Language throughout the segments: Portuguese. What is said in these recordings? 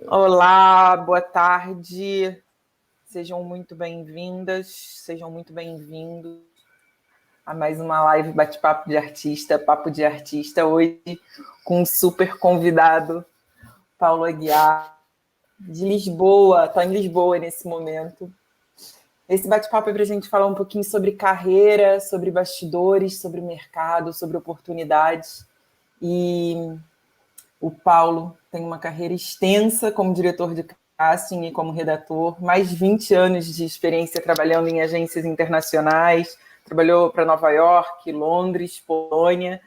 Olá, boa tarde. Sejam muito bem-vindas, sejam muito bem-vindos a mais uma live Bate-Papo de Artista, Papo de Artista, hoje com um super convidado, Paulo Aguiar, de Lisboa. Estou em Lisboa nesse momento. Esse bate-papo é para a gente falar um pouquinho sobre carreira, sobre bastidores, sobre mercado, sobre oportunidades. E o Paulo tem uma carreira extensa como diretor de casting e como redator, mais de 20 anos de experiência trabalhando em agências internacionais, trabalhou para Nova York, Londres, Polônia,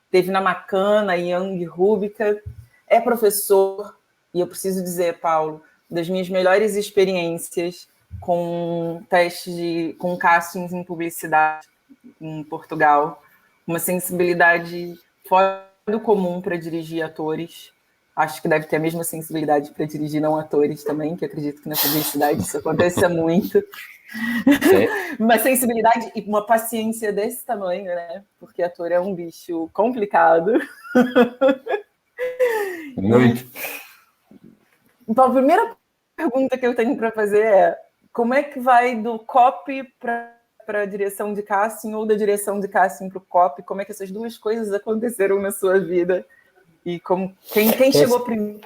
teve na Macana, Young Rúbica, é professor, e eu preciso dizer, Paulo, das minhas melhores experiências com com castings em publicidade em Portugal, uma sensibilidade fora do comum para dirigir atores. Acho que deve ter a mesma sensibilidade para dirigir não atores também, que acredito que na publicidade isso aconteça muito. Uma sensibilidade e uma paciência desse tamanho, né? Porque ator é um bicho complicado. Muito. Então, a primeira pergunta que eu tenho para fazer é: como é que vai do copy para a direção de casting ou da direção de casting para o copy? Como é que essas duas coisas aconteceram na sua vida? E quem chegou primeiro?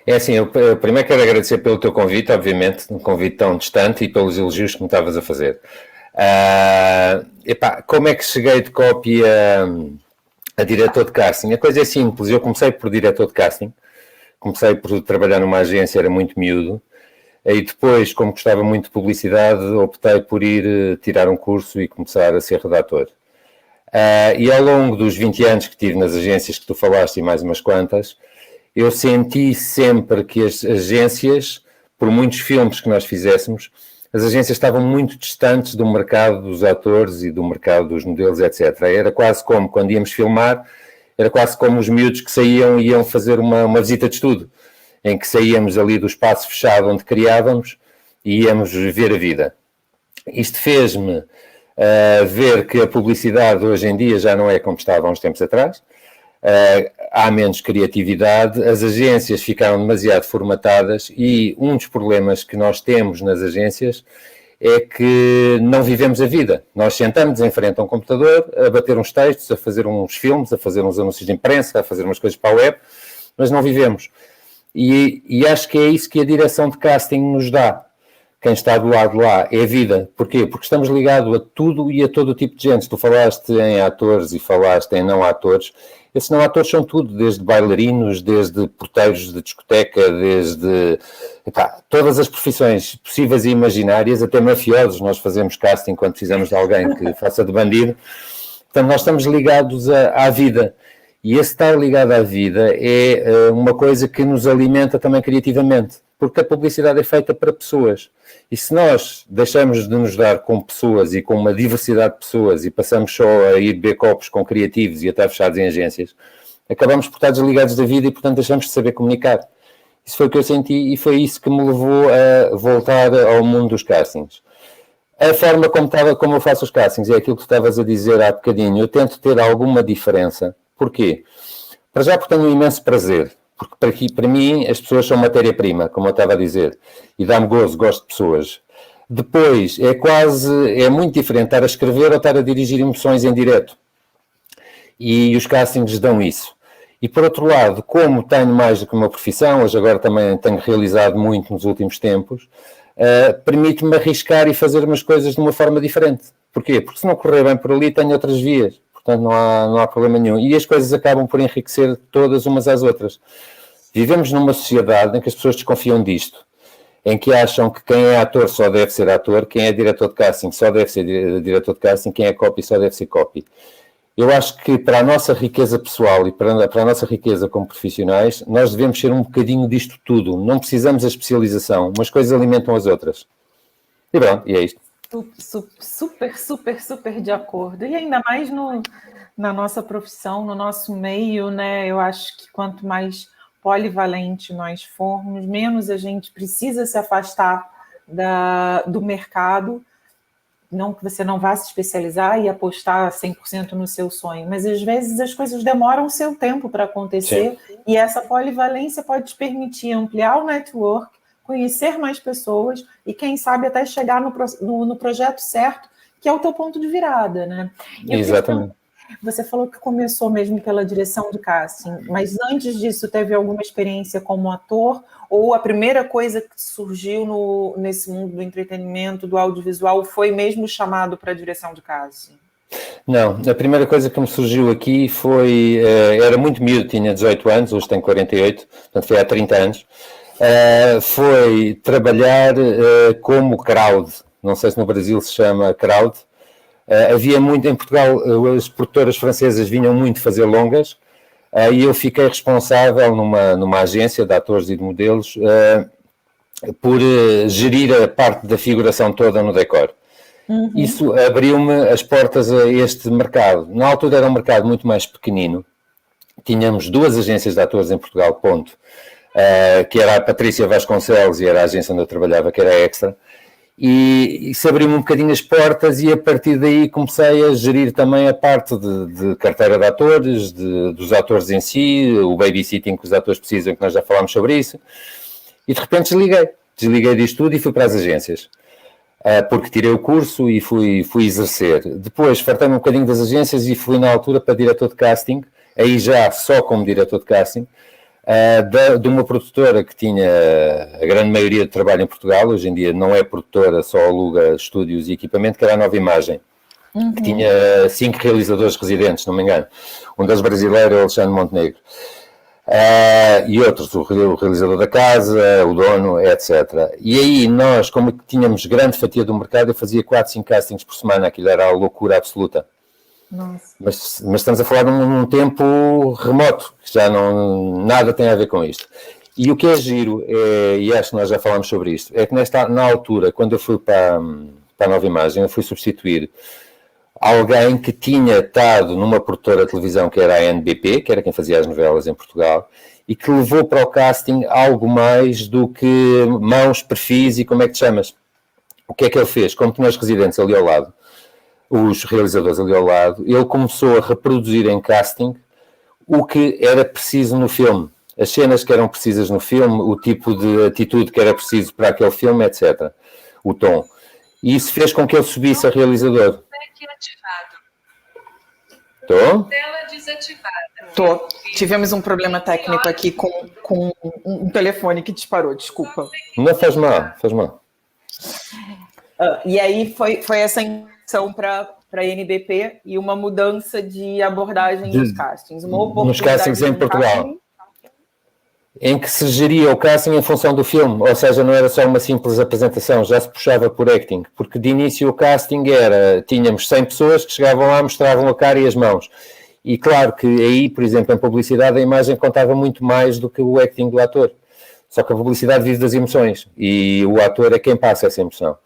É assim, eu primeiro quero agradecer pelo teu convite, obviamente, um convite tão distante, e pelos elogios que me estavas a fazer. Como é que cheguei de copy a diretor de casting? A coisa é simples, eu comecei por diretor de casting, comecei por trabalhar numa agência, era muito miúdo, e depois, como gostava muito de publicidade, optei por ir tirar um curso e começar a ser redator. E ao longo dos 20 anos que tive nas agências que tu falaste e mais umas quantas, eu senti sempre que as agências, por muitos filmes que nós fizéssemos, as agências estavam muito distantes do mercado dos atores e do mercado dos modelos, etc. Era quase como, quando íamos filmar, era quase como os miúdos que saíam e iam fazer uma visita de estudo, em que saíamos ali do espaço fechado onde criávamos e íamos ver a vida. Isto fez-me ver que a publicidade hoje em dia já não é como estava há uns tempos atrás. Há menos criatividade, as agências ficaram demasiado formatadas e um dos problemas que nós temos nas agências é que não vivemos a vida. Nós sentamos em frente a um computador a bater uns textos, a fazer uns filmes, a fazer uns anúncios de imprensa, a fazer umas coisas para a web, mas não vivemos. E acho que é isso que a direção de casting nos dá. Quem está do lado lá é a vida. Porquê? Porque estamos ligados a tudo e a todo o tipo de gente. Tu falaste em atores e falaste em não atores. Esses não atores são tudo, desde bailarinos, desde porteiros de discoteca, desde todas as profissões possíveis e imaginárias, até mafiosos. Nós fazemos casting quando precisamos de alguém que faça de bandido. Portanto, nós estamos ligados à vida. E esse estar ligado à vida é uma coisa que nos alimenta também criativamente, porque a publicidade é feita para pessoas. E se nós deixamos de nos dar com pessoas e com uma diversidade de pessoas e passamos só a ir beber copos com criativos e a estar fechados em agências, acabamos por estar desligados da vida e, portanto, deixamos de saber comunicar. Isso foi o que eu senti e foi isso que me levou a voltar ao mundo dos castings. A forma como eu faço os castings é aquilo que tu estavas a dizer há bocadinho. Eu tento ter alguma diferença. Porquê? Para já porque tenho um imenso prazer. Porque para mim as pessoas são matéria-prima, como eu estava a dizer. E dá-me gozo, gosto de pessoas. Depois, é muito diferente estar a escrever ou estar a dirigir emoções em direto. E os castings dão isso. E por outro lado, como tenho mais do que uma profissão, hoje agora também tenho realizado muito nos últimos tempos, permite-me arriscar e fazer umas coisas de uma forma diferente. Porquê? Porque se não correr bem por ali, tenho outras vias. Portanto, não há problema nenhum. E as coisas acabam por enriquecer todas umas às outras. Vivemos numa sociedade em que as pessoas desconfiam disto, em que acham que quem é ator só deve ser ator, quem é diretor de casting só deve ser diretor de casting, quem é copy só deve ser copy. Eu acho que para a nossa riqueza pessoal e para a nossa riqueza como profissionais, nós devemos ser um bocadinho disto tudo. Não precisamos da especialização, umas coisas alimentam as outras. E pronto, e é isto. Super de acordo. E ainda mais na nossa profissão, no nosso meio, né? Eu acho que quanto mais polivalente nós formos, menos a gente precisa se afastar do mercado, não que você não vá se especializar e apostar 100% no seu sonho, mas às vezes as coisas demoram o seu tempo para acontecer. Sim. E essa polivalência pode te permitir ampliar o network, conhecer mais pessoas e, quem sabe, até chegar no projeto certo, que é o teu ponto de virada, né? Exatamente. Você falou que começou mesmo pela direção de casting, mas antes disso teve alguma experiência como ator? Ou a primeira coisa que surgiu nesse mundo do entretenimento, do audiovisual, foi mesmo chamado para a direção de casting? Não, a primeira coisa que me surgiu aqui foi, era muito miúdo, tinha 18 anos, hoje tenho 48, portanto foi há 30 anos, foi trabalhar como crowd, não sei se no Brasil se chama crowd. Havia muito em Portugal, as produtoras francesas vinham muito fazer longas, e eu fiquei responsável numa agência de atores e de modelos por gerir a parte da figuração toda no decor. Uhum. Isso abriu-me as portas a este mercado. Na altura era um mercado muito mais pequenino. Tínhamos 2 agências de atores em Portugal, ponto. Que era a Patrícia Vasconcelos e era a agência onde eu trabalhava, que era a Extra. E isso abriu-me um bocadinho as portas e a partir daí comecei a gerir também a parte de carteira de atores, dos atores em si, o babysitting que os atores precisam, que nós já falámos sobre isso. E de repente desliguei disto tudo e fui para as agências. Porque tirei o curso e fui exercer. Depois fartei-me um bocadinho das agências e fui na altura para diretor de casting, aí já só como diretor de casting, de uma produtora que tinha a grande maioria de trabalho em Portugal, hoje em dia não é produtora, só aluga estúdios e equipamento, que era a Nova Imagem, que tinha 5 realizadores residentes, não me engano. Um deles brasileiro, Alexandre Montenegro. E outros, o realizador da casa, o dono, etc. E aí nós, como tínhamos grande fatia do mercado, eu fazia 4, 5 castings por semana, aquilo era a loucura absoluta. Nossa. Mas estamos a falar de um tempo remoto, que já nada tem a ver com isto. E o que é giro, e acho que nós já falámos sobre isto, é que na altura, quando eu fui para a Nova Imagem, eu fui substituir alguém que tinha estado numa produtora de televisão que era a NBP, que era quem fazia as novelas em Portugal, e que levou para o casting algo mais do que mãos, perfis e como é que te chamas. O que é que ele fez? Como tinha os residentes ali ao lado, os realizadores ali ao lado, ele começou a reproduzir em casting o que era preciso no filme. As cenas que eram precisas no filme, o tipo de atitude que era preciso para aquele filme, etc. O tom. E isso fez com que ele subisse a realizador. Estou? Tela desativada. Estou. Tivemos um problema técnico aqui com um telefone que disparou, desculpa. Não faz mal. E aí foi essa intenção para a NBP e uma mudança de abordagem nos castings. Nos castings em Portugal. Em que se geria o casting em função do filme, ou seja, não era só uma simples apresentação, já se puxava por acting, porque de início o casting tínhamos 100 pessoas que chegavam lá, mostravam a cara e as mãos, e claro que aí, por exemplo, em publicidade a imagem contava muito mais do que o acting do ator, só que a publicidade vive das emoções, e o ator é quem passa essa emoção.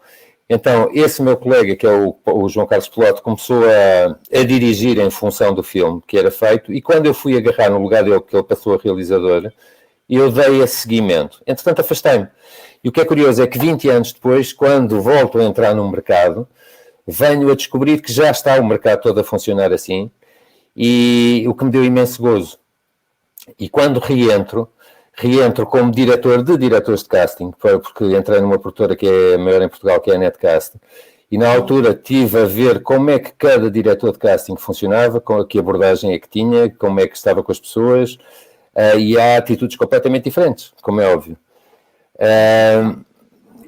Então, esse meu colega, que é o João Carlos Pelote, começou a dirigir em função do filme que era feito, e quando eu fui agarrar no lugar dele, que ele passou a realizador, eu dei a seguimento. Entretanto, afastei-me. E o que é curioso é que 20 anos depois, quando volto a entrar no mercado, venho a descobrir que já está o mercado todo a funcionar assim, e o que me deu imenso gozo. E quando reentro como diretor de diretores de casting, porque entrei numa produtora que é a maior em Portugal, que é a Netcast, e na altura tive a ver como é que cada diretor de casting funcionava, com que abordagem é que tinha, como é que estava com as pessoas, e há atitudes completamente diferentes, como é óbvio.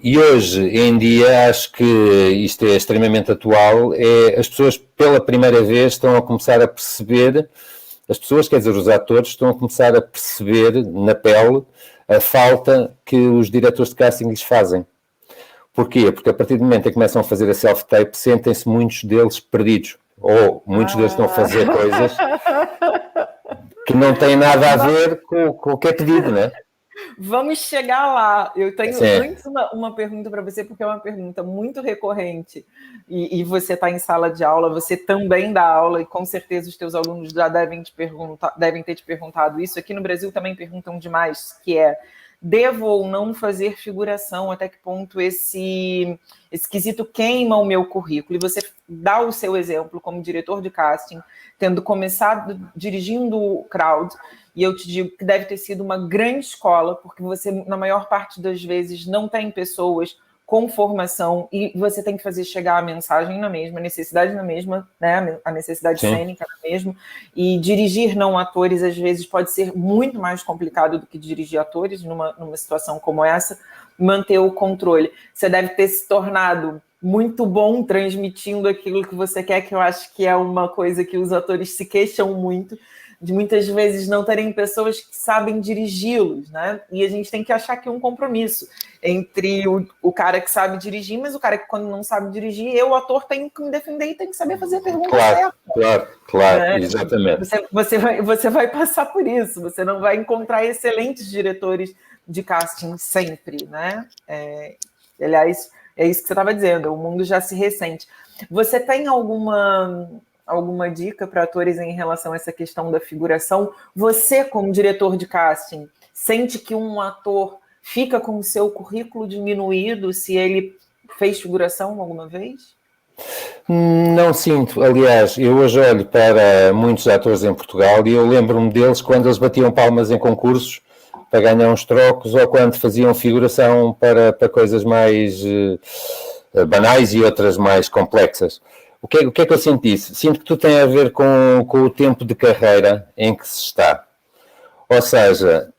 E hoje em dia acho que isto é extremamente atual, as pessoas pela primeira vez estão a começar a perceber, as pessoas, quer dizer, os atores, estão a começar a perceber na pele a falta que os diretores de casting lhes fazem. Porquê? Porque a partir do momento em que começam a fazer a self-tape, sentem-se muitos deles perdidos, ou muitos deles estão a fazer coisas que não têm nada a ver com o que é pedido, né? Vamos chegar lá. Eu tenho antes uma pergunta para você, porque é uma pergunta muito recorrente. E você está em sala de aula, você também dá aula, e com certeza os teus alunos já devem ter te perguntado isso. Aqui no Brasil também perguntam demais, que é devo ou não fazer figuração, até que ponto esse quesito queima o meu currículo. E você dá o seu exemplo como diretor de casting, tendo começado dirigindo o Crowd, e eu te digo que deve ter sido uma grande escola, porque você, na maior parte das vezes, não tem pessoas com formação, e você tem que fazer chegar a mensagem na mesma, a necessidade na mesma, né? A necessidade cênica na mesma, e dirigir não atores, às vezes, pode ser muito mais complicado do que dirigir atores numa situação como essa, manter o controle. Você deve ter se tornado muito bom transmitindo aquilo que você quer, que eu acho que é uma coisa que os atores se queixam muito, de muitas vezes não terem pessoas que sabem dirigi-los, né? E a gente tem que achar que é um compromisso entre o cara que sabe dirigir, mas o cara que, quando não sabe dirigir, eu, o ator, tenho que me defender e tenho que saber fazer a pergunta certa. Claro, né? Exatamente. Você vai passar por isso, você não vai encontrar excelentes diretores de casting sempre, né? Aliás, é isso que você estava dizendo, o mundo já se ressente. Você tem alguma dica para atores em relação a essa questão da figuração? Você, como diretor de casting, sente que um ator fica com o seu currículo diminuído se ele fez figuração alguma vez? Não sinto. Aliás, eu hoje olho para muitos atores em Portugal e eu lembro-me deles quando eles batiam palmas em concursos para ganhar uns trocos ou quando faziam figuração para coisas mais banais e outras mais complexas. O que é que eu sinto disso? Sinto que tudo tem a ver com o tempo de carreira em que se está. Ou seja,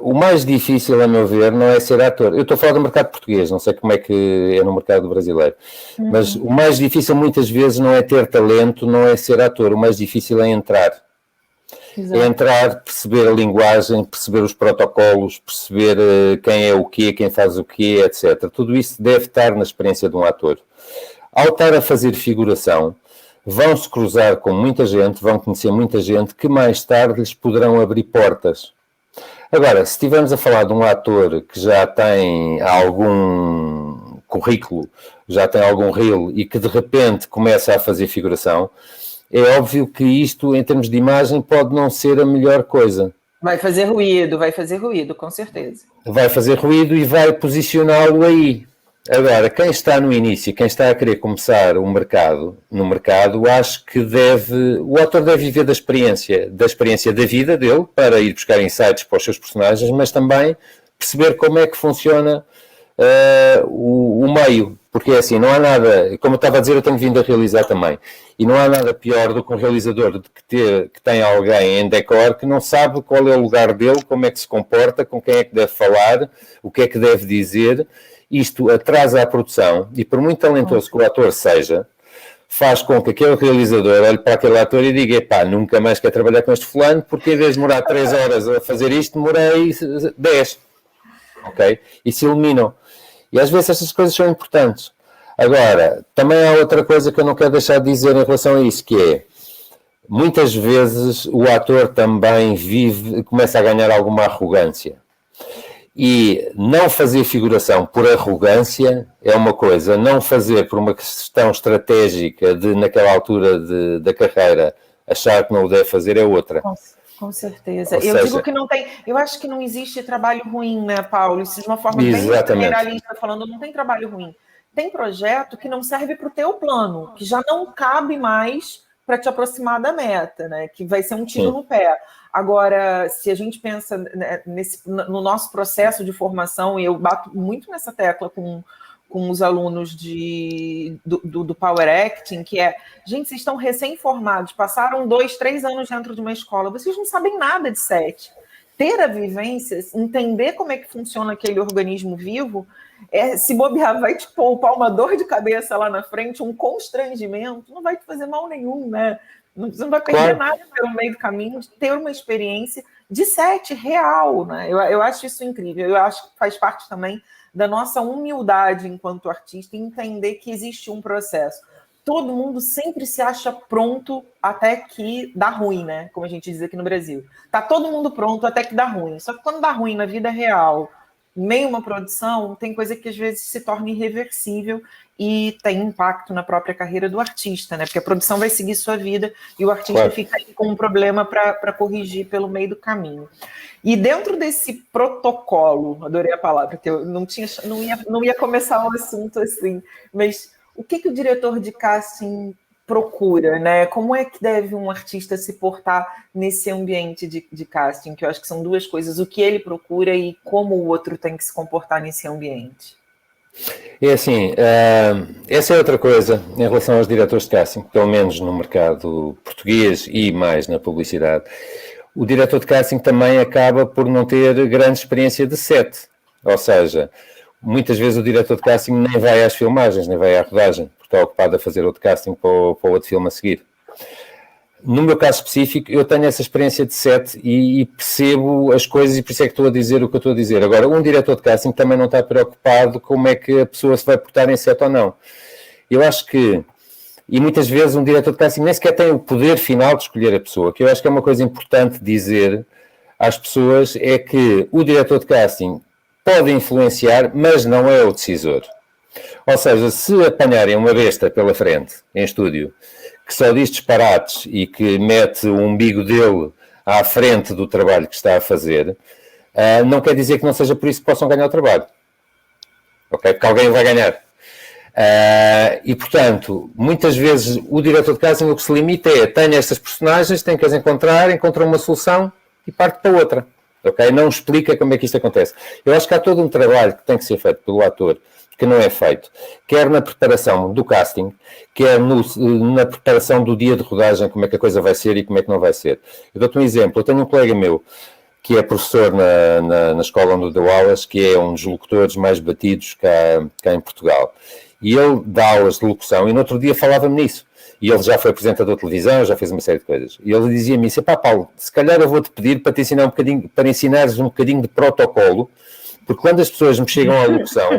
o mais difícil, a meu ver, não é ser ator. Eu estou a falar do mercado português, não sei como é que é no mercado brasileiro. Mas o mais difícil, muitas vezes, não é ter talento, não é ser ator. O mais difícil é entrar. Exato. É entrar, perceber a linguagem, perceber os protocolos, perceber quem é o quê, quem faz o quê, etc. Tudo isso deve estar na experiência de um ator. Ao estar a fazer figuração, vão-se cruzar com muita gente, vão conhecer muita gente que mais tarde lhes poderão abrir portas. Agora, se estivermos a falar de um ator que já tem algum currículo, já tem algum reel e que de repente começa a fazer figuração, é óbvio que isto, em termos de imagem, pode não ser a melhor coisa. Vai fazer ruído, com certeza. Vai fazer ruído e vai posicioná-lo aí. Agora, quem está no início, quem está a querer começar no mercado, acho que o ator deve viver da experiência da vida dele, para ir buscar insights para os seus personagens, mas também perceber como é que funciona o meio, porque é assim, não há nada, como eu estava a dizer, eu tenho vindo a realizar também, e não há nada pior do que um realizador que tem alguém em decor que não sabe qual é o lugar dele, como é que se comporta, com quem é que deve falar, o que é que deve dizer. Isto atrasa a produção e, por muito talentoso que o ator seja, faz com que aquele realizador olhe para aquele ator e diga: epá, nunca mais quero trabalhar com este fulano, porque em vez de demorar 3 horas a fazer isto, demorei 10. Ok? E se eliminam. E às vezes estas coisas são importantes. Agora, também há outra coisa que eu não quero deixar de dizer em relação a isso, que é, muitas vezes o ator também começa a ganhar alguma arrogância. E não fazer figuração por arrogância é uma coisa, não fazer por uma questão estratégica de, naquela altura da carreira, achar que não o deve fazer é outra. Com certeza. Digo que não tem... Eu acho que não existe trabalho ruim, né, Paulo? Isso de uma forma bem generalista falando, não tem trabalho ruim. Tem projeto que não serve para o teu plano, que já não cabe mais para te aproximar da meta, né? Que vai ser um tiro no pé. Agora, se a gente pensa no nosso processo de formação, e eu bato muito nessa tecla com os alunos do Power Acting, que é, gente, vocês estão recém-formados, passaram 2, 3 anos dentro de uma escola, vocês não sabem nada de set. Ter a vivência, entender como é que funciona aquele organismo vivo, se bobear, vai te poupar uma dor de cabeça lá na frente, um constrangimento, não vai te fazer mal nenhum, né? Você não vai perder nada pelo meio do caminho de ter uma experiência de set real, né? Eu acho isso incrível. Eu acho que faz parte também da nossa humildade enquanto artista, entender que existe um processo. Todo mundo sempre se acha pronto até que dá ruim, né? Como a gente diz aqui no Brasil. Tá todo mundo pronto até que dá ruim. Só que quando dá ruim na vida real, meio uma produção, tem coisa que às vezes se torna irreversível e tem impacto na própria carreira do artista, né? Porque a produção vai seguir sua vida e o artista fica aí com um problema para corrigir pelo meio do caminho. E dentro desse protocolo, adorei a palavra, que eu não ia começar o assunto assim, mas o que o diretor de casting procura, né? Como é que deve um artista se portar nesse ambiente de casting? Que eu acho que são duas coisas, o que ele procura e como o outro tem que se comportar nesse ambiente. É assim, essa é outra coisa em relação aos diretores de casting, pelo menos no mercado português e mais na publicidade. O diretor de casting também acaba por não ter grande experiência de set, ou seja, muitas vezes o diretor de casting nem vai às filmagens, nem vai à rodagem, porque está ocupado a fazer outro casting para o outro filme a seguir. No meu caso específico, eu tenho essa experiência de set e percebo as coisas e por isso é que estou a dizer o que eu estou a dizer. Agora, um diretor de casting também não está preocupado como é que a pessoa se vai portar em set ou não. Eu acho que, e muitas vezes um diretor de casting nem sequer tem o poder final de escolher a pessoa, que eu acho que é uma coisa importante dizer às pessoas, é que o diretor de casting pode influenciar, mas não é o decisor. Ou seja, se apanharem uma besta pela frente, em estúdio, que só diz disparates e que mete o umbigo dele à frente do trabalho que está a fazer, não quer dizer que não seja por isso que possam ganhar o trabalho. Ok? Porque alguém vai ganhar. E, portanto, muitas vezes o diretor de casting o que se limita é: tenho estas personagens, tenho que as encontra uma solução e parte para outra. Ok? Não explica como é que isto acontece. Eu acho que há todo um trabalho que tem que ser feito pelo ator, que não é feito, quer na preparação do casting, quer na preparação do dia de rodagem, como é que a coisa vai ser e como é que não vai ser. Eu dou-te um exemplo. Eu tenho um colega meu que é professor na escola onde eu dou aulas, que é um dos locutores mais batidos cá em Portugal. E ele dá aulas de locução e no outro dia falava-me nisso. E ele já foi apresentador de televisão, já fez uma série de coisas. E ele dizia-me assim: pá, Paulo, se calhar eu vou-te pedir para te ensinar para ensinares um bocadinho de protocolo, porque quando as pessoas me chegam à locução,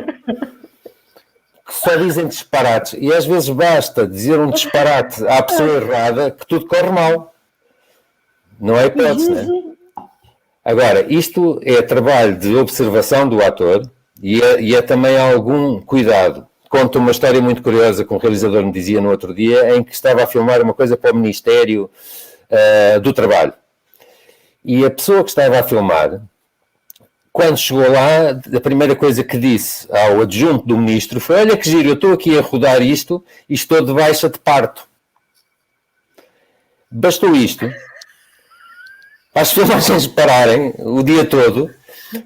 que só dizem disparates, e às vezes basta dizer um disparate à pessoa errada que tudo corre mal. Não é hipótese, né? Agora, isto é trabalho de observação do ator e é também algum cuidado. Conto uma história muito curiosa que um realizador me dizia no outro dia, em que estava a filmar uma coisa para o Ministério do Trabalho. E a pessoa que estava a filmar, quando chegou lá, a primeira coisa que disse ao adjunto do ministro foi: olha que giro, eu estou aqui a rodar isto e estou de baixa de parto. Bastou isto para as filmagens pararem o dia todo,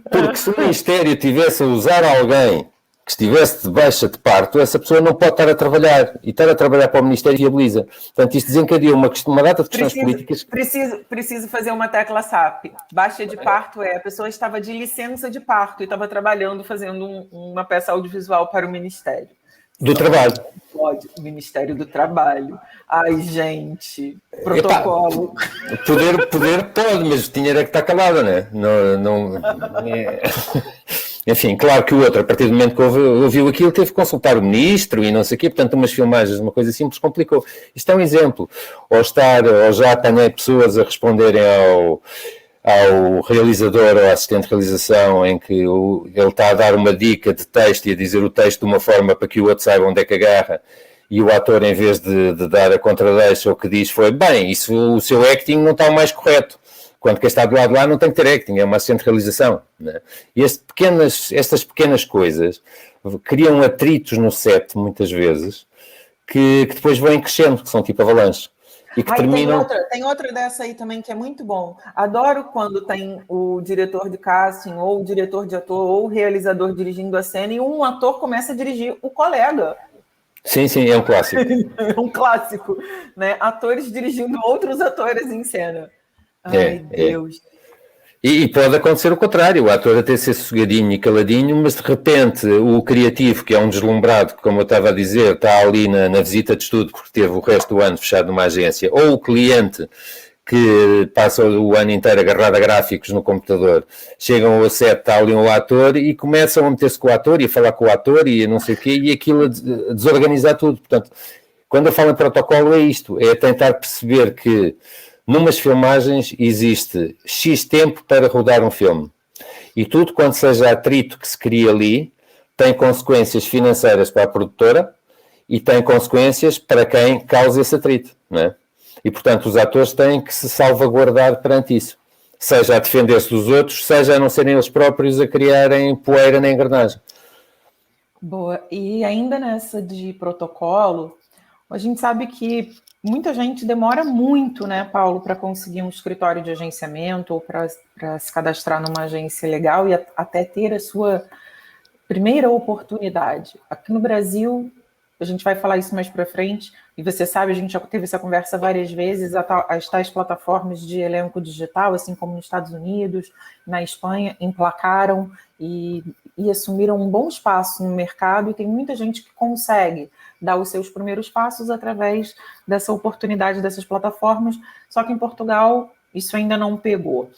porque se o Ministério tivesse a usar alguém que estivesse de baixa de parto, essa pessoa não pode estar a trabalhar. E estar a trabalhar para o Ministério viabiliza. Portanto, isto desencadeia uma data de questões políticas. Preciso fazer uma tecla SAP. Baixa de parto a pessoa estava de licença de parto e estava trabalhando, fazendo uma peça audiovisual para o Ministério. Do Trabalho. Pode, Ministério do Trabalho. Ai, gente, protocolo. Epá, poder pode, mas tinha que estar calada, né? Não Enfim, claro que o outro, a partir do momento que ouviu aquilo, teve que consultar o ministro e não sei o quê, portanto, umas filmagens, uma coisa simples, complicou. Isto é um exemplo. Ou já apanhei pessoas a responderem ao realizador ou assistente de realização, em que ele está a dar uma dica de texto e a dizer o texto de uma forma para que o outro saiba onde é que agarra, e o ator, em vez de dar a contradeixa, o que diz foi: bem, isso, o seu acting não está o mais correto. Quando quem está do lado de lá não tem que ter acting, é uma assistente de realização. Né? E estas pequenas coisas criam atritos no set, muitas vezes, que depois vão crescendo, que são tipo avalanches. E que terminam... Tem outra dessa aí também que é muito bom. Adoro quando tem o diretor de casting, ou o diretor de ator, ou o realizador dirigindo a cena, e um ator começa a dirigir o colega. Sim, é um clássico. É um clássico, né? Atores dirigindo outros atores em cena. Ai, Deus. E pode acontecer o contrário, o ator até ser sossegadinho e caladinho, mas de repente o criativo, que é um deslumbrado, que, como eu estava a dizer, está ali na visita de estudo porque teve o resto do ano fechado numa agência, ou o cliente que passa o ano inteiro agarrado a gráficos no computador, chegam ao set, está ali um ator e começam a meter-se com o ator e a falar com o ator e não sei o quê, e aquilo a desorganizar tudo. Portanto, quando eu falo em protocolo é isto, é tentar perceber que numas filmagens existe X tempo para rodar um filme. E tudo quanto seja atrito que se cria ali tem consequências financeiras para a produtora e tem consequências para quem causa esse atrito, não é? E, portanto, os atores têm que se salvaguardar perante isso. Seja a defender-se dos outros, seja a não serem eles próprios a criarem poeira na engrenagem. Boa. E ainda nessa de protocolo, a gente sabe que muita gente demora muito, né, Paulo, para conseguir um escritório de agenciamento ou para se cadastrar numa agência legal e até ter a sua primeira oportunidade. Aqui no Brasil, a gente vai falar isso mais para frente, e você sabe, a gente já teve essa conversa várias vezes, as tais plataformas de elenco digital, assim como nos Estados Unidos, na Espanha, emplacaram e assumiram um bom espaço no mercado, e tem muita gente que consegue dar os seus primeiros passos através dessa oportunidade dessas plataformas, só que em Portugal isso ainda não pegou.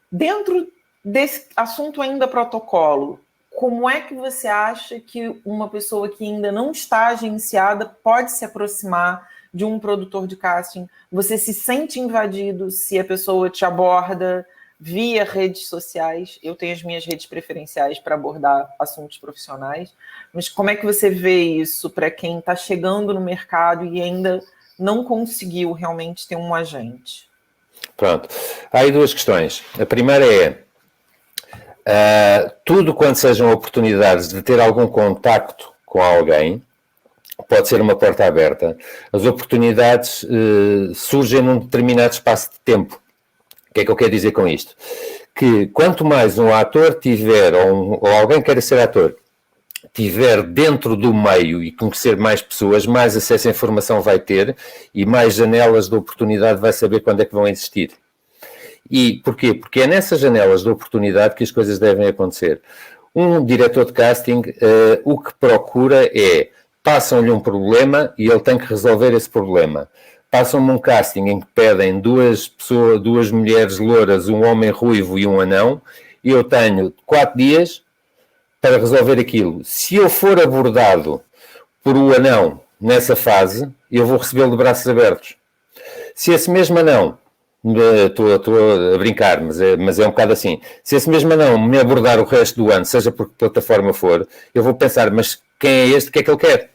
Dentro desse assunto ainda protocolo, como é que você acha que uma pessoa que ainda não está agenciada pode se aproximar de um produtor de casting? Você se sente invadido se a pessoa te aborda via redes sociais? Eu tenho as minhas redes preferenciais para abordar assuntos profissionais, mas como é que você vê isso para quem está chegando no mercado e ainda não conseguiu realmente ter um agente? Pronto. Há aí duas questões. A primeira é tudo quando sejam oportunidades de ter algum contacto com alguém, pode ser uma porta aberta. As oportunidades surgem num determinado espaço de tempo. O que é que eu quero dizer com isto? Que quanto mais um ator tiver, ou alguém queira ser ator, tiver dentro do meio e conhecer mais pessoas, mais acesso à informação vai ter e mais janelas de oportunidade vai saber quando é que vão existir. E porquê? Porque é nessas janelas de oportunidade que as coisas devem acontecer. Um diretor de casting, o que procura é, passam-lhe um problema e ele tem que resolver esse problema. Passam-me um casting em que pedem duas mulheres louras, um homem ruivo e um anão, e eu tenho 4 dias para resolver aquilo. Se eu for abordado por o anão nessa fase, eu vou recebê-lo de braços abertos. Se esse mesmo anão, estou a brincar, mas é um bocado assim, se esse mesmo anão me abordar o resto do ano, seja por que plataforma for, eu vou pensar, mas quem é este, o que é que ele quer?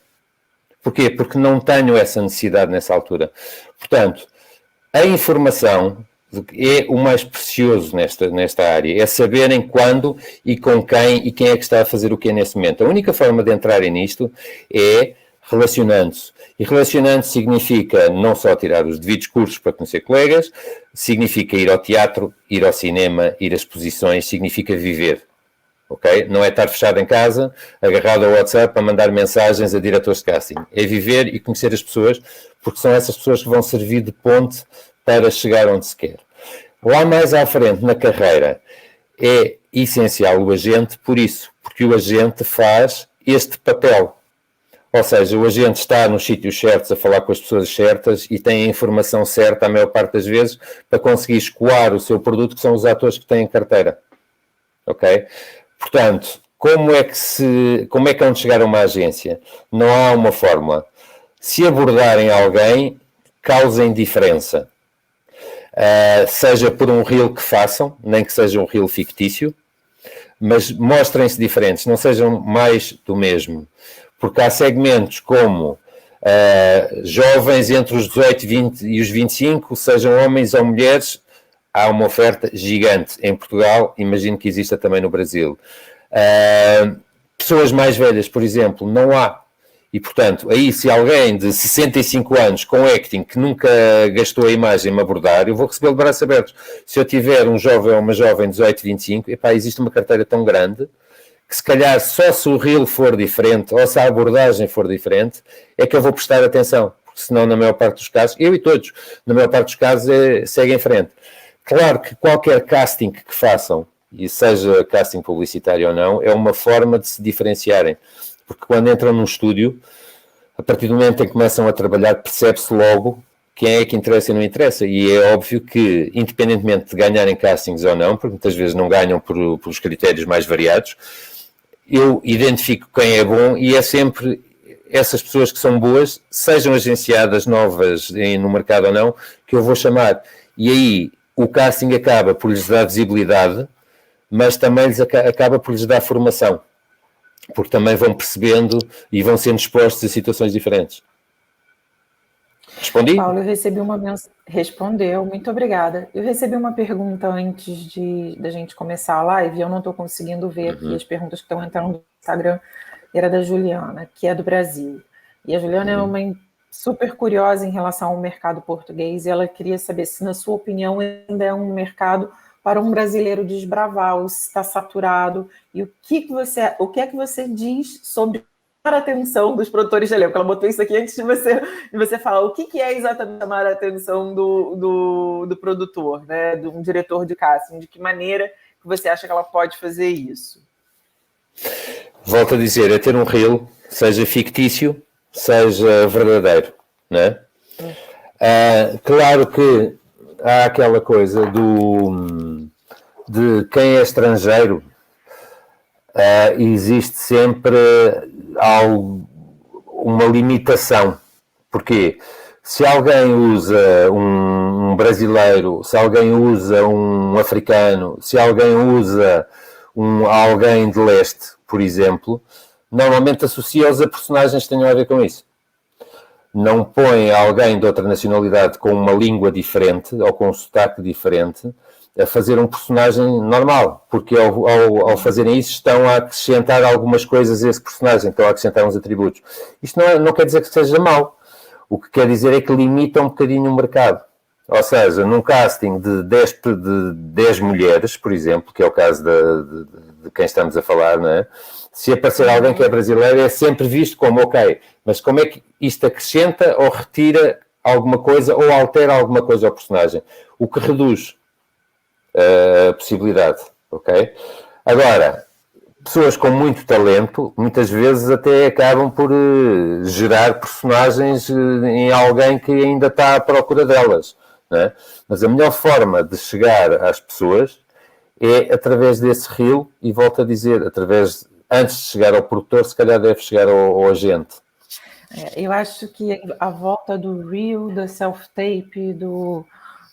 Porquê? Porque não tenho essa necessidade nessa altura. Portanto, a informação é o mais precioso nesta área, é saberem quando e com quem e quem é que está a fazer o que nesse momento. A única forma de entrarem nisto é relacionando-se. E relacionando-se significa não só tirar os devidos cursos para conhecer colegas, significa ir ao teatro, ir ao cinema, ir a exposições, significa viver. Okay? Não é estar fechado em casa, agarrado ao WhatsApp a mandar mensagens a diretores de casting. É viver e conhecer as pessoas, porque são essas pessoas que vão servir de ponte para chegar onde se quer. Lá mais à frente, na carreira, é essencial o agente por isso, porque o agente faz este papel. Ou seja, o agente está nos sítios certos a falar com as pessoas certas e tem a informação certa a maior parte das vezes para conseguir escoar o seu produto, que são os atores que têm em carteira. Ok? Portanto, como é que hão de chegar a uma agência? Não há uma fórmula. Se abordarem alguém, causem diferença. Seja por um reel que façam, nem que seja um reel fictício, mas mostrem-se diferentes, não sejam mais do mesmo. Porque há segmentos como jovens entre os 18 e os 25, sejam homens ou mulheres, há uma oferta gigante em Portugal, imagino que exista também no Brasil. Pessoas mais velhas, por exemplo, não há. E, portanto, aí se alguém de 65 anos com acting que nunca gastou a imagem me abordar, eu vou recebê-lo de braços abertos. Se eu tiver um jovem ou uma jovem de 18, 25, existe uma carteira tão grande que se calhar só se o reel for diferente ou se a abordagem for diferente é que eu vou prestar atenção. Porque senão, na maior parte dos casos, eu e todos, na maior parte dos casos, segue em frente. Claro que qualquer casting que façam, e seja casting publicitário ou não, é uma forma de se diferenciarem. Porque quando entram num estúdio, a partir do momento em que começam a trabalhar, percebe-se logo quem é que interessa e não interessa. E é óbvio que, independentemente de ganharem castings ou não, porque muitas vezes não ganham pelos critérios mais variados, eu identifico quem é bom e é sempre essas pessoas que são boas, sejam agenciadas novas no mercado ou não, que eu vou chamar. E aí o casting acaba por lhes dar visibilidade, mas também acaba por lhes dar formação, porque também vão percebendo e vão sendo expostos a situações diferentes. Respondi? Paulo, eu recebi uma mensagem. Respondeu, muito obrigada. Eu recebi uma pergunta antes da gente começar a live, eu não estou conseguindo ver aqui as perguntas que estão entrando no Instagram, era da Juliana, que é do Brasil. E a Juliana é uma super curiosa em relação ao mercado português, e ela queria saber se, na sua opinião, ainda é um mercado para um brasileiro desbravar, ou se está saturado, e o que é que você diz sobre chamar a atenção dos produtores de elenco? Ela botou isso aqui antes de você falar o que é exatamente chamar a atenção do produtor, né? De um diretor de casting. De que maneira que você acha que ela pode fazer isso? Volto a dizer, é ter um reel, seja fictício, seja verdadeiro, né? Claro que há aquela coisa de quem é estrangeiro, existe sempre uma limitação. Porquê? Se alguém usa um brasileiro, se alguém usa um africano, se alguém usa alguém de leste, por exemplo, normalmente associa-os a personagens que tenham a ver com isso. Não põe alguém de outra nacionalidade com uma língua diferente ou com um sotaque diferente a fazer um personagem normal, porque ao fazerem isso estão a acrescentar algumas coisas a esse personagem, estão a acrescentar uns atributos. Isto não quer dizer que seja mau. O que quer dizer é que limita um bocadinho o mercado. Ou seja, num casting de 10 mulheres, por exemplo, que é o caso de quem estamos a falar, não é? Se aparecer alguém que é brasileiro, é sempre visto como, ok, mas como é que isto acrescenta ou retira alguma coisa ou altera alguma coisa ao personagem? O que reduz a possibilidade, ok? Agora, pessoas com muito talento, muitas vezes até acabam por gerar personagens em alguém que ainda está à procura delas, não é? Mas a melhor forma de chegar às pessoas é através desse reel, e volto a dizer, antes de chegar ao produtor, se calhar deve chegar ao agente. Eu acho que a volta do reel, do self-tape, do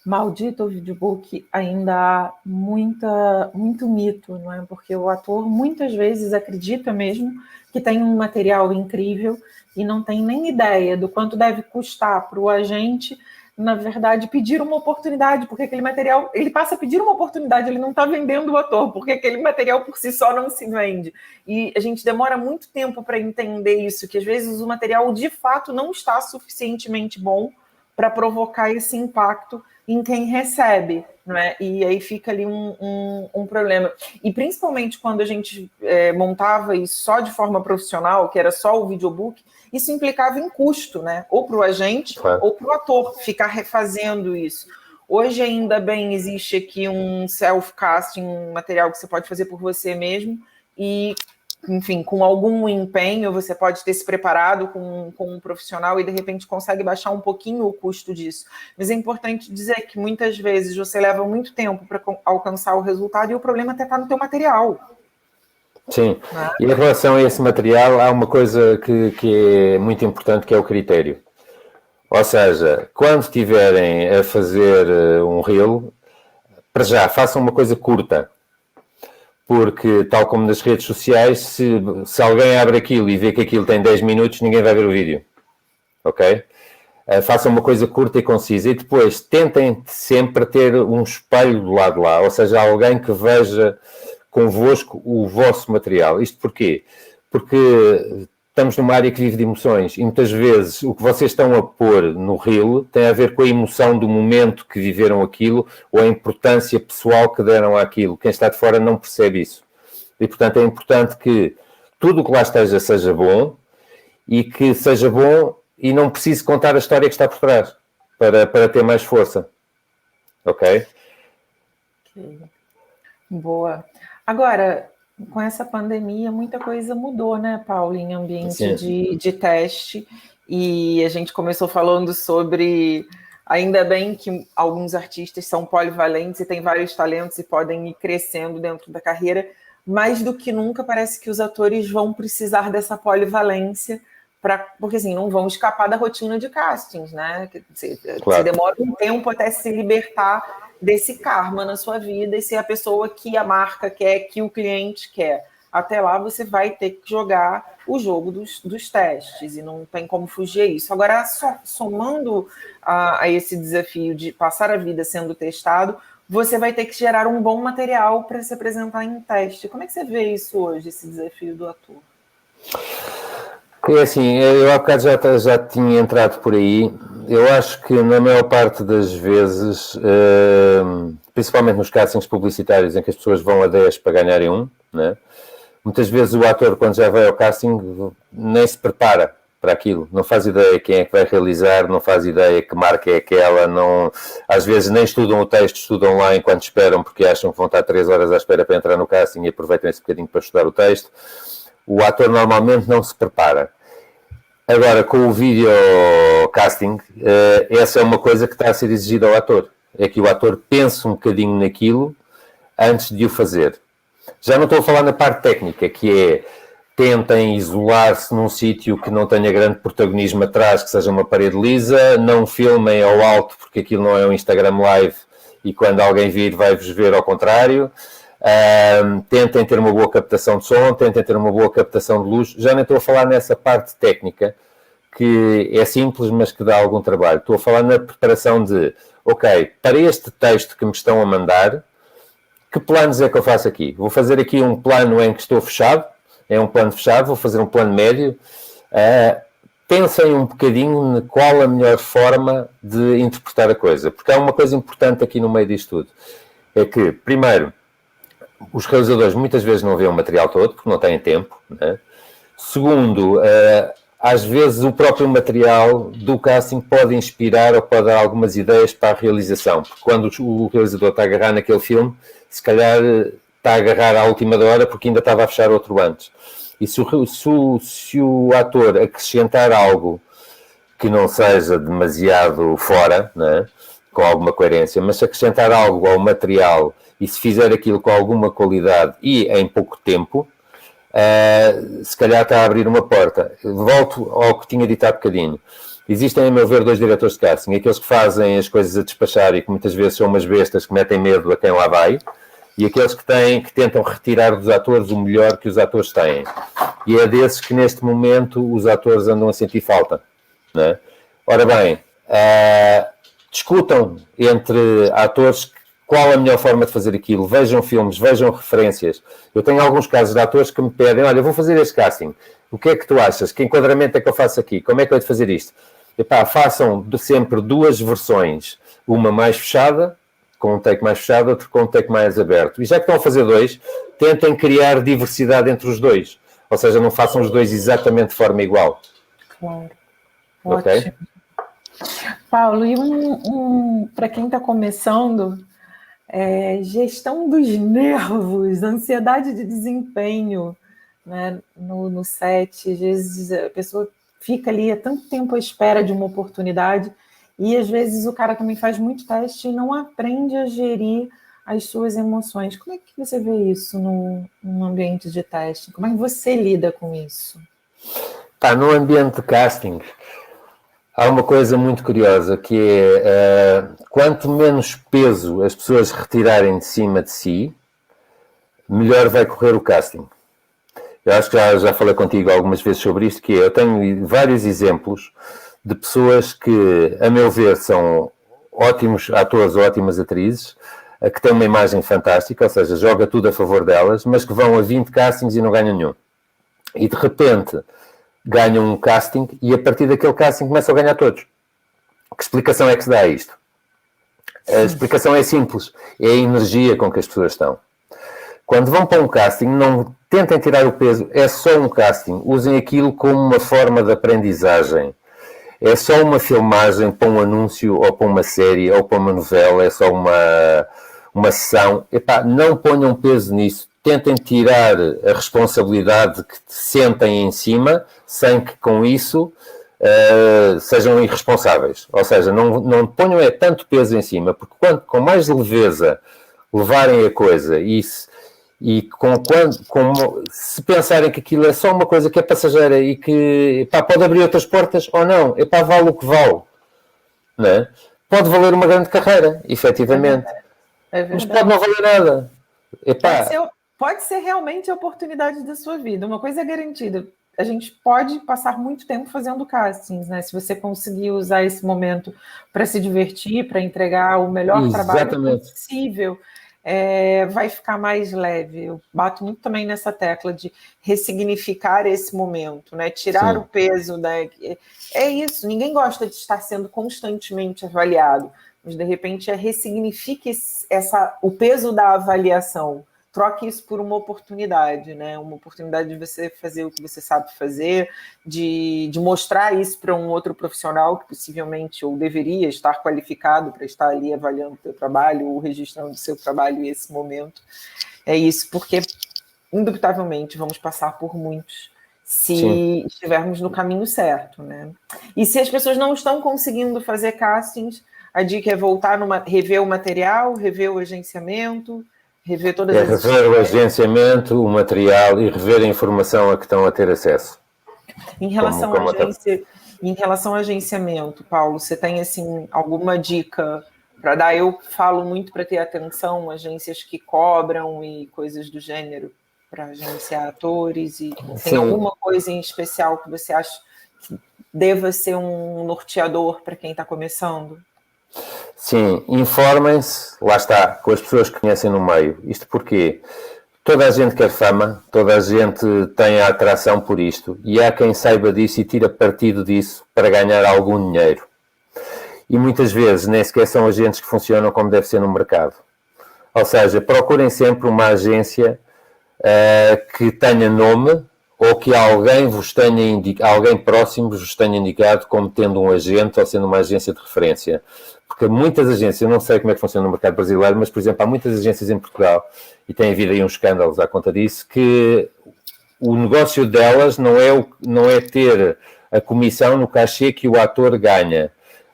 maldito videobook, ainda há muito mito, não é? Porque o ator muitas vezes acredita mesmo que tem um material incrível e não tem nem ideia do quanto deve custar para o agente, na verdade, pedir uma oportunidade, porque aquele material, ele passa a pedir uma oportunidade, ele não está vendendo o ator, porque aquele material por si só não se vende. E a gente demora muito tempo para entender isso, que às vezes o material de fato não está suficientemente bom para provocar esse impacto em quem recebe, não é? E aí fica ali um problema. E principalmente quando a gente montava isso só de forma profissional, que era só o videobook, isso implicava em custo, né? Ou para o agente, ou para o ator ficar refazendo isso. Hoje, ainda bem, existe aqui um self-casting, um material que você pode fazer por você mesmo, e, enfim, com algum empenho, você pode ter se preparado com um profissional e, de repente, consegue baixar um pouquinho o custo disso. Mas é importante dizer que, muitas vezes, você leva muito tempo para alcançar o resultado e o problema até está no teu material. Sim, e em relação a esse material, há uma coisa que é muito importante, que é o critério. Ou seja, quando estiverem a fazer um reel, para já, façam uma coisa curta. Porque, tal como nas redes sociais, se alguém abre aquilo e vê que aquilo tem 10 minutos, ninguém vai ver o vídeo. Ok? Façam uma coisa curta e concisa. E depois, tentem sempre ter um espelho do lado de lá. Ou seja, alguém que veja convosco o vosso material. Isto porquê? Porque estamos numa área que vive de emoções e muitas vezes o que vocês estão a pôr no reel tem a ver com a emoção do momento que viveram aquilo ou a importância pessoal que deram àquilo. Quem está de fora não percebe isso. E, portanto, é importante que tudo o que lá esteja seja bom e que seja bom e não precise contar a história que está por trás para ter mais força. Ok? Boa. Agora, com essa pandemia, muita coisa mudou, né, Paulo, em ambiente de teste, e a gente começou falando sobre, ainda bem que alguns artistas são polivalentes e têm vários talentos e podem ir crescendo dentro da carreira, mais do que nunca parece que os atores vão precisar dessa polivalência porque assim, não vão escapar da rotina de castings, né? Você demora um tempo até se libertar desse karma na sua vida e ser a pessoa que a marca quer, que o cliente quer. Até lá você vai ter que jogar o jogo dos testes e não tem como fugir a isso. Agora, somando a esse desafio de passar a vida sendo testado, você vai ter que gerar um bom material para se apresentar em teste. Como é que você vê isso hoje, esse desafio do ator? É assim, eu há bocado já tinha entrado por aí. Eu acho que na maior parte das vezes, principalmente nos castings publicitários em que as pessoas vão a 10 para ganharem um, né? Muitas vezes o ator, quando já vai ao casting, nem se prepara para aquilo, não faz ideia quem é que vai realizar, não faz ideia que marca é aquela, não, às vezes nem estudam o texto, estudam lá enquanto esperam, porque acham que vão estar 3 horas à espera para entrar no casting e aproveitam esse bocadinho para estudar o texto. O ator normalmente não se prepara. Agora, com o video casting, essa é uma coisa que está a ser exigida ao ator, é que o ator pense um bocadinho naquilo antes de o fazer. Já não estou a falar na parte técnica, que é tentem isolar-se num sítio que não tenha grande protagonismo atrás, que seja uma parede lisa, não filmem ao alto, porque aquilo não é um Instagram Live e quando alguém vir vai-vos ver ao contrário. Tentem ter uma boa captação de som, tentem ter uma boa captação de luz. Já nem estou a falar nessa parte técnica, que é simples, mas que dá algum trabalho. Estou a falar na preparação de, ok, para este texto que me estão a mandar, que planos é que eu faço aqui? Vou fazer aqui um plano em que estou fechado, é um plano fechado, vou fazer um plano médio. Pensem um bocadinho de qual a melhor forma de interpretar a coisa, porque há uma coisa importante aqui no meio disto tudo, é que, primeiro, os realizadores muitas vezes não veem o material todo, porque não têm tempo, né? Segundo, às vezes o próprio material do casting pode inspirar ou pode dar algumas ideias para a realização, porque quando o realizador está a agarrar naquele filme, se calhar está a agarrar à última hora porque ainda estava a fechar outro antes. E se o ator acrescentar algo que não seja demasiado fora, né, com alguma coerência, mas se acrescentar algo ao material e se fizer aquilo com alguma qualidade e em pouco tempo, se calhar está a abrir uma porta. Volto ao que tinha dito há bocadinho. Existem, a meu ver, 2 diretores de casting. Aqueles que fazem as coisas a despachar e que muitas vezes são umas bestas que metem medo a quem lá vai, e aqueles que tentam retirar dos atores o melhor que os atores têm. E é desses que neste momento os atores andam a sentir falta, né? Ora bem, discutam entre atores qual a melhor forma de fazer aquilo, vejam filmes, vejam referências. Eu tenho alguns casos de atores que me pedem, olha, eu vou fazer este casting, o que é que tu achas? Que enquadramento é que eu faço aqui? Como é que eu hei de fazer isto? Epá, façam sempre 2 versões, uma mais fechada, com um take mais fechado, outro com um take mais aberto. E já que estão a fazer 2, tentem criar diversidade entre os 2. Ou seja, não façam os 2 exatamente de forma igual. Claro. Okay? Ótimo. Paulo, e para quem está começando, gestão dos nervos, ansiedade de desempenho, né, no set. Às vezes a pessoa fica ali há tanto tempo à espera de uma oportunidade e às vezes o cara também faz muito teste e não aprende a gerir as suas emoções. Como é que você vê isso num ambiente de teste? Como é que você lida com isso? No ambiente de casting, há uma coisa muito curiosa, que é quanto menos peso as pessoas retirarem de cima de si, melhor vai correr o casting. Eu acho que já falei contigo algumas vezes sobre isto, que eu tenho vários exemplos de pessoas que, a meu ver, são ótimos atores ou ótimas atrizes, que têm uma imagem fantástica, ou seja, joga tudo a favor delas, mas que vão a 20 castings e não ganham nenhum. E de repente ganham um casting e a partir daquele casting começam a ganhar todos. Que explicação é que se dá a isto? A explicação é simples, é a energia com que as pessoas estão. Quando vão para um casting, não tentem tirar o peso, é só um casting, usem aquilo como uma forma de aprendizagem. É só uma filmagem para um anúncio, ou para uma série, ou para uma novela, é só uma sessão. Epá, não ponham peso nisso. Tentem tirar a responsabilidade que sentem em cima, sem que com isso sejam irresponsáveis. Ou seja, não ponham tanto peso em cima, porque com mais leveza levarem a coisa e E se pensarem que aquilo é só uma coisa que é passageira e que pode abrir outras portas ou não, vale o que vale, não é? Pode valer uma grande carreira, efetivamente, mas pode não valer nada. Pode ser realmente a oportunidade da sua vida. Uma coisa é garantida, a gente pode passar muito tempo fazendo castings, né? Se você conseguir usar esse momento para se divertir, para entregar o melhor trabalho possível, vai ficar mais leve. Eu bato muito também nessa tecla de ressignificar esse momento, né? Tirar o peso é isso, ninguém gosta de estar sendo constantemente avaliado, mas de repente ressignifique o peso da avaliação. Troque isso por uma oportunidade, né? Uma oportunidade de você fazer o que você sabe fazer, de mostrar isso para um outro profissional que possivelmente ou deveria estar qualificado para estar ali avaliando o seu trabalho ou registrando o seu trabalho nesse momento. É isso, porque indubitavelmente vamos passar por muitos se estivermos no caminho certo, né? E se as pessoas não estão conseguindo fazer castings, a dica é voltar rever o material, rever o agenciamento, rever todas as rever o agenciamento, o material e rever a informação a que estão a ter acesso. Em relação ao agenciamento, Paulo, você tem assim alguma dica para dar? Eu falo muito para ter atenção, agências que cobram e coisas do gênero para agenciar atores, e tem alguma coisa em especial que você acha que deva ser um norteador para quem está começando? Sim, informem-se, lá está, com as pessoas que conhecem no meio. Isto porque toda a gente quer fama, toda a gente tem a atração por isto, e há quem saiba disso e tira partido disso para ganhar algum dinheiro. E muitas vezes nem sequer são agentes que funcionam como deve ser no mercado. Ou seja, procurem sempre uma agência que tenha nome, ou que alguém próximo vos tenha indicado como tendo um agente ou sendo uma agência de referência. Porque muitas agências, eu não sei como é que funciona no mercado brasileiro, mas, por exemplo, há muitas agências em Portugal, e tem havido aí uns escândalos à conta disso, que o negócio delas não é ter a comissão no cachê que o ator ganha.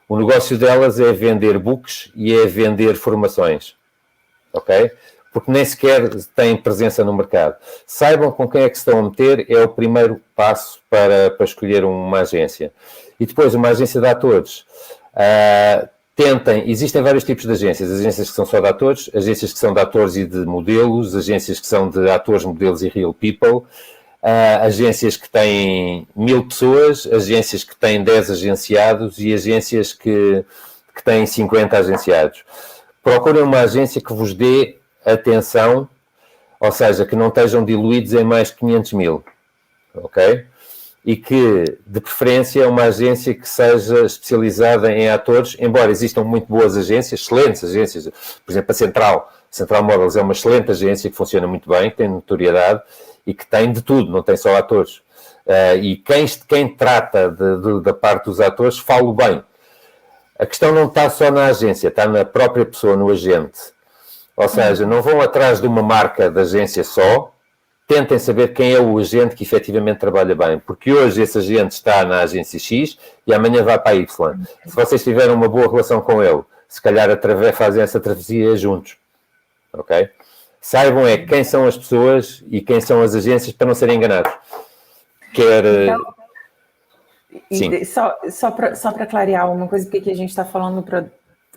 O negócio delas é vender books e é vender formações. Ok? Porque nem sequer têm presença no mercado. Saibam com quem é que se estão a meter, é o primeiro passo para escolher uma agência. E depois, uma agência de atores. Existem vários tipos de agências que são só de atores, agências que são de atores e de modelos, agências que são de atores, modelos e real people, agências que têm 1000 pessoas, agências que têm 10 agenciados e agências que têm 50 agenciados. Procurem uma agência que vos dê atenção, ou seja, que não estejam diluídos em mais de 500 mil, ok? E que, de preferência, é uma agência que seja especializada em atores, embora existam muito boas agências, excelentes agências, por exemplo, a Central Models é uma excelente agência que funciona muito bem, que tem notoriedade e que tem de tudo, não tem só atores. E quem trata da parte dos atores, fala bem. A questão não está só na agência, está na própria pessoa, no agente. Ou seja, não vão atrás de uma marca da agência só, tentem saber quem é o agente que efetivamente trabalha bem, porque hoje esse agente está na agência X e amanhã vai para a Y. Se vocês tiverem uma boa relação com ele, se calhar fazem essa travessia juntos. Ok? Saibam quem são as pessoas e quem são as agências para não serem enganados. Só para clarear uma coisa, porque aqui a gente está falando para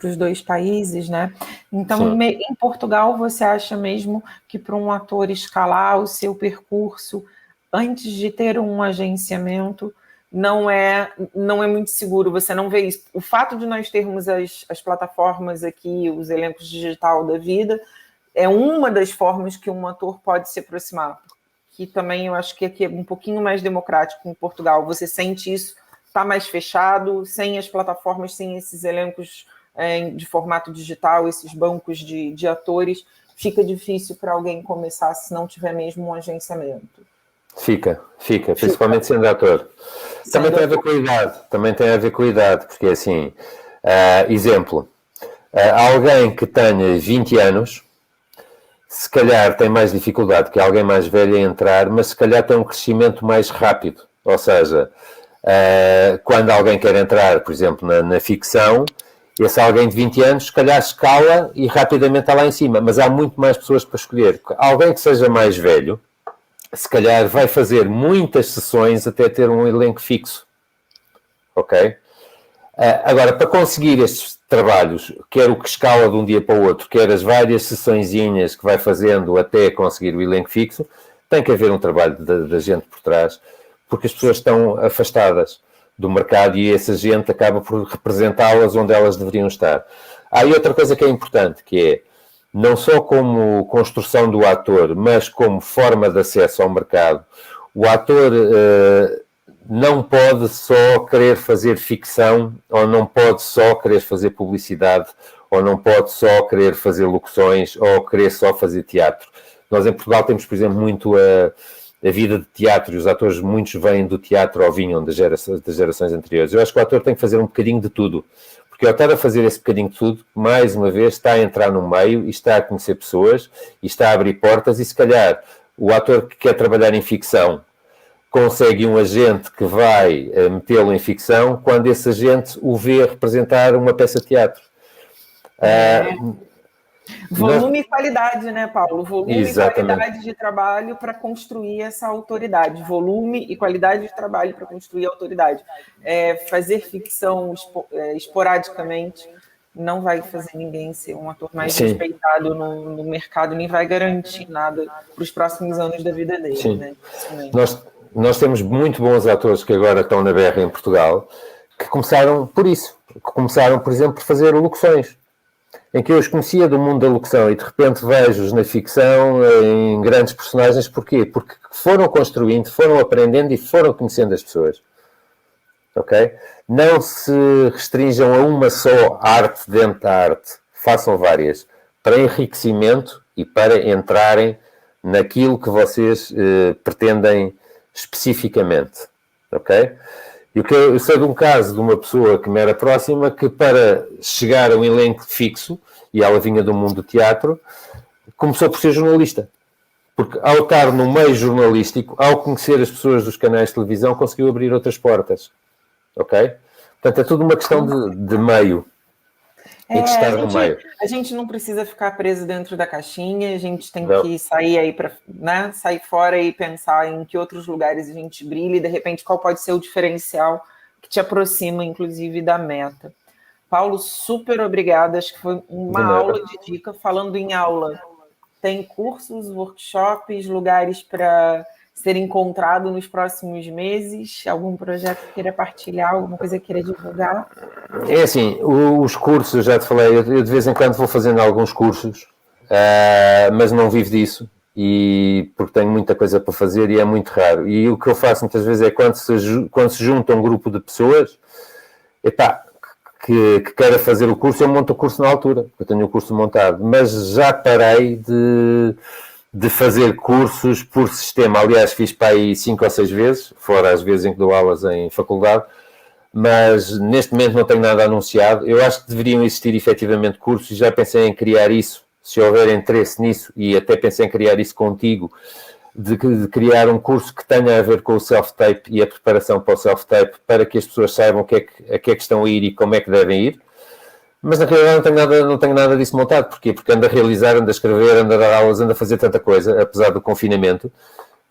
os dois países, né? Então, em Portugal, você acha mesmo que para um ator escalar o seu percurso antes de ter um agenciamento não é muito seguro? Você não vê isso? O fato de nós termos as plataformas aqui, os elencos digital da vida, é uma das formas que um ator pode se aproximar. Que também eu acho que aqui é um pouquinho mais democrático em Portugal. Você sente isso? Está mais fechado, sem as plataformas, sem esses elencos de formato digital, esses bancos de atores, fica difícil para alguém começar se não tiver mesmo um agenciamento. Fica, principalmente sendo ator. Também tem a ver com a idade, porque assim, exemplo, alguém que tenha 20 anos, se calhar tem mais dificuldade que alguém mais velho a entrar, mas se calhar tem um crescimento mais rápido. Ou seja, quando alguém quer entrar, por exemplo, na ficção, Esse alguém de 20 anos, se calhar escala e rapidamente está lá em cima, mas há muito mais pessoas para escolher. Alguém que seja mais velho, se calhar vai fazer muitas sessões até ter um elenco fixo. Ok? Agora, para conseguir estes trabalhos, quer o que escala de um dia para o outro, quer as várias sessõezinhas que vai fazendo até conseguir o elenco fixo, tem que haver um trabalho da gente por trás, porque as pessoas estão afastadas do mercado e essa gente acaba por representá-las onde elas deveriam estar. Há aí outra coisa que é importante, que é, não só como construção do ator, mas como forma de acesso ao mercado, o ator não pode só querer fazer ficção, ou não pode só querer fazer publicidade, ou não pode só querer fazer locuções, ou querer só fazer teatro. Nós em Portugal temos, por exemplo, muito a vida de teatro, e os atores, muitos vêm do teatro ou vinham das gerações anteriores. Eu acho que o ator tem que fazer um bocadinho de tudo, porque ao estar a fazer esse bocadinho de tudo, mais uma vez, está a entrar no meio, e está a conhecer pessoas, e está a abrir portas, e se calhar o ator que quer trabalhar em ficção consegue um agente que vai metê-lo em ficção quando esse agente o vê representar uma peça de teatro. Volume e qualidade, né, Paulo? Volume Exatamente. e qualidade de trabalho para construir essa autoridade. Volume e qualidade de trabalho para construir a autoridade. Fazer ficção esporadicamente não vai fazer ninguém ser um ator mais respeitado no mercado, nem vai garantir nada para os próximos anos da vida dele. Sim. Né? Nós temos muito bons atores que agora estão na berra em Portugal, que começaram por isso. Que começaram, por exemplo, por fazer locuções. Em que eu os conhecia do mundo da locução e de repente vejo-os na ficção em grandes personagens. Porquê? Porque foram construindo, foram aprendendo e foram conhecendo as pessoas. Ok? Não se restringam a uma só arte dentro da arte. Façam várias. Para enriquecimento e para entrarem naquilo que vocês pretendem especificamente. Ok? E eu sei de um caso de uma pessoa que me era próxima que, para chegar a um elenco fixo, e ela vinha do mundo do teatro, começou por ser jornalista. Porque ao estar no meio jornalístico, ao conhecer as pessoas dos canais de televisão, conseguiu abrir outras portas. Ok? Portanto, é tudo uma questão de meio. E de estar no meio. A gente não precisa ficar preso dentro da caixinha, a gente tem que sair aí para, né, sair fora e pensar em que outros lugares a gente brilha e, de repente, qual pode ser o diferencial que te aproxima, inclusive, da meta. Paulo, super obrigada. Acho que foi uma aula de dica. Falando em aula, tem cursos, workshops, lugares para ser encontrado nos próximos meses? Algum projeto que queira partilhar, alguma coisa que queira divulgar? É assim, os cursos, eu já te falei, eu de vez em quando vou fazendo alguns cursos, mas não vivo disso, e porque tenho muita coisa para fazer e é muito raro. E o que eu faço muitas vezes é quando se junta um grupo de pessoas, que queira fazer o curso, eu monto o curso na altura, eu tenho o curso montado, mas já parei de fazer cursos por sistema. Aliás, fiz para aí 5 ou 6 vezes, fora as vezes em que dou aulas em faculdade, mas neste momento não tenho nada anunciado. Eu acho que deveriam existir efetivamente cursos, e já pensei em criar isso, se houver interesse nisso, e até pensei em criar isso contigo, de criar um curso que tenha a ver com o self-tape e a preparação para o self-tape, para que as pessoas saibam a que é que estão a ir e como é que devem ir. Mas na realidade não tenho nada disso montado. Porquê? Porque ando a realizar, ando a escrever, ando a dar aulas, ando a fazer tanta coisa, apesar do confinamento,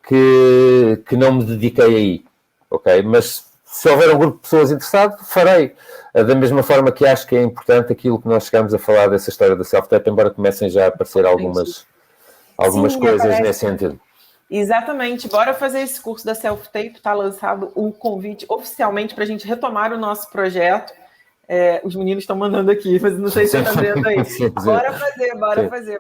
que não me dediquei aí. Ok? Mas se houver um grupo de pessoas interessado, farei. Da mesma forma que acho que é importante aquilo que nós chegamos a falar dessa história da self-tape, embora comecem já a aparecer algumas coisas nesse sentido. Exatamente, bora fazer esse curso da self-tape, está lançado um convite oficialmente para a gente retomar o nosso projeto. Os meninos estão mandando aqui, mas não sei se você está vendo aí. Bora fazer.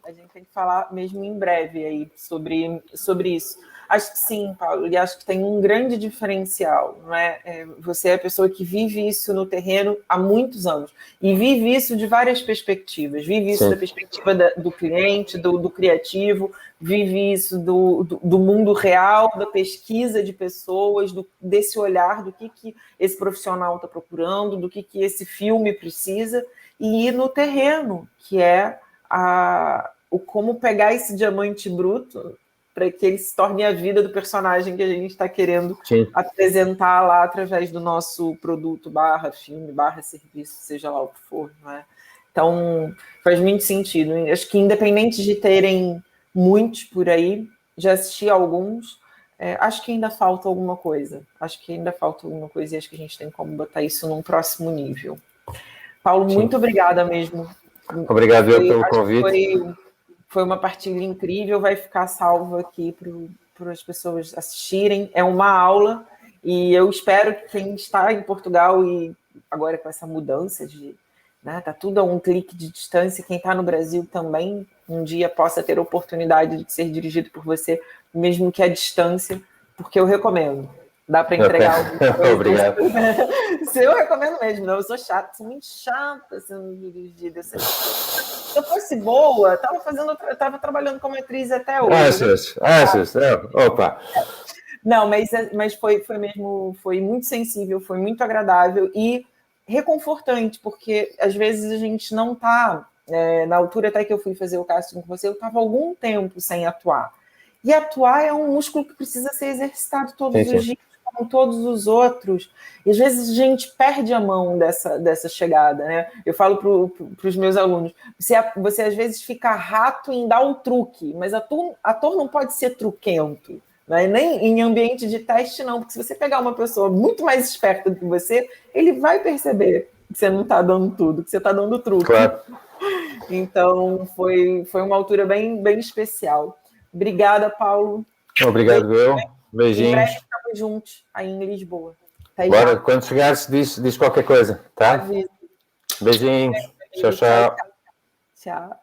A gente tem que falar mesmo em breve aí sobre isso. Acho que sim, Paulo, e acho que tem um grande diferencial, não é? Você é a pessoa que vive isso no terreno há muitos anos, e vive isso de várias perspectivas. Vive isso da perspectiva do cliente, do criativo, vive isso do mundo real, da pesquisa de pessoas, desse olhar do que esse profissional está procurando, do que esse filme precisa, e ir no terreno, que é o como pegar esse diamante bruto, para que ele se torne a vida do personagem que a gente está querendo Sim. apresentar lá através do nosso produto, filme, serviço, seja lá o que for, não é? Então, faz muito sentido. Acho que independente de terem muitos por aí, já assisti a alguns, acho que ainda falta alguma coisa. E acho que a gente tem como botar isso num próximo nível. Paulo, muito obrigada mesmo. Obrigado pelo convite. Foi uma partilha incrível, vai ficar salvo aqui para as pessoas assistirem. É uma aula e eu espero que quem está em Portugal e agora com essa mudança de... Tá tudo a um clique de distância, quem está no Brasil também um dia possa ter a oportunidade de ser dirigido por você, mesmo que à distância, porque eu recomendo. Dá para entregar alguma coisa. Obrigado. Eu recomendo mesmo, não. Eu sou chata, sou muito chata sendo dirigida. Se eu fosse boa, estava trabalhando como atriz até hoje. Achas? Opa! Não, mas foi mesmo, foi muito sensível, foi muito agradável e reconfortante, porque às vezes a gente não está, na altura até que eu fui fazer o casting com você, eu estava algum tempo sem atuar. E atuar é um músculo que precisa ser exercitado todos os dias, como todos os outros. E às vezes a gente perde a mão dessa chegada, né? Eu falo para os meus alunos, você às vezes fica rato em dar o truque, mas ator não pode ser truquento. Nem em ambiente de teste, não, porque se você pegar uma pessoa muito mais esperta do que você, ele vai perceber que você não está dando tudo, que você está dando truque. Claro. Então, foi uma altura bem, bem especial. Obrigada, Paulo. Obrigado, beijinhos. Em breve estamos juntos aí em Lisboa. Bora, quando chegares, diz qualquer coisa, tá? Aviso. Beijinhos. Tchau. Tchau.